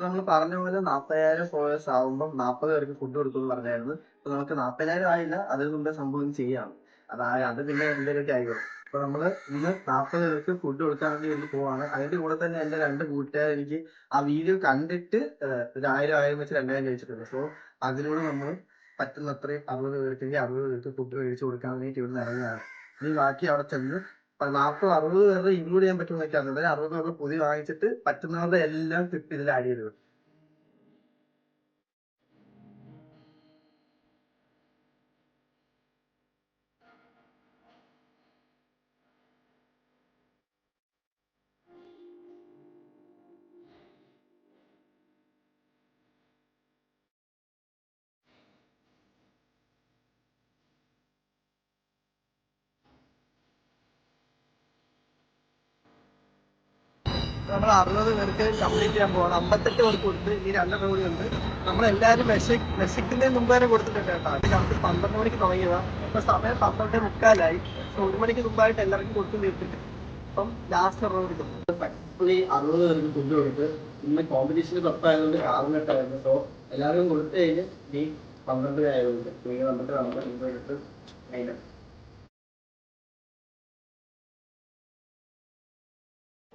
നമ്മൾ പറഞ്ഞ പോലെ 40,000 ഫോളോവേഴ്സ് ആവുമ്പോൾ 40 പേർക്ക് ഫുഡ് കൊടുക്കുമെന്ന് പറഞ്ഞായിരുന്നു. അപ്പൊ നമുക്ക് 40,000 ആയില്ല, അതിന് മുമ്പേ സംഭവം ചെയ്യാണ്. അത് പിന്നെ എന്തെങ്കിലുമൊക്കെ ആയിക്കോട്ടെ. അപ്പൊ നമ്മള് ഇന്ന് 40 പേർക്ക് ഫുഡ് കൊടുക്കാൻ വേണ്ടി പോവാണ്. അതിന്റെ കൂടെ തന്നെ എന്റെ 2 കൂട്ടുകാർ എനിക്ക് ആ വീഡിയോ കണ്ടിട്ട് ഒരു 1000 വെച്ച് 2000 ചോദിച്ചിട്ടുണ്ട്. സോ അതിലൂടെ നമ്മൾ പറ്റുന്നത്രയും 60 പേർക്കെങ്കിൽ 60 പേർക്ക് ഫുഡ് മേടിച്ചു കൊടുക്കാൻ വേണ്ടിയിട്ട് ഇവിടുന്ന് ഇറങ്ങുകയാണ്. ഇനി ബാക്കി അവിടെ ചെന്ന് 40 60 പേരുടെ ഇൻക്ലൂഡ് ചെയ്യാൻ പറ്റുമെന്നൊക്കെ അറിഞ്ഞത്. 60 പേരുടെ പൊതി വാങ്ങിച്ചിട്ട് പറ്റുന്നവരുടെ എല്ലാം ട്രിപ്പ് ഇതിൽ ആഡ് ചെയ്ത് വിടും. നമ്മൾ 60 പേർക്ക് കംപ്ലീറ്റ് ചെയ്യാൻ പോകണം. 58 പേർക്ക് കൊടുത്ത് ഇനി 2 കൂടി ഉണ്ട്. നമ്മളെല്ലാവരും വിശക്കുന്നതിന് മുമ്പ് തന്നെ കൊടുത്തിട്ടുണ്ട് കേട്ടോ. അത് കറക്റ്റ് 12 മണിക്ക് തുടങ്ങിയതാ. ഇപ്പൊ സമയം 12:45. 1 മണിക്ക് മുമ്പായിട്ട് എല്ലാവർക്കും കൊടുത്തു തീർത്തിട്ട് ഇപ്പം ലാസ്റ്റ് കിട്ടും. സക്സസ്ഫുള്ളി 60 പേർക്ക് ഫുഡ് കൊടുത്ത് ഇന്ന് കോമ്പറ്റീഷന് പുറത്തായതുകൊണ്ട് കാർന്നെട്ടായിരുന്നു. സോ എല്ലാവർക്കും കൊടുത്തു കഴിഞ്ഞ് ഇനി 12 ആയതുകൊണ്ട് നമുക്ക് എടുത്ത് അതിന്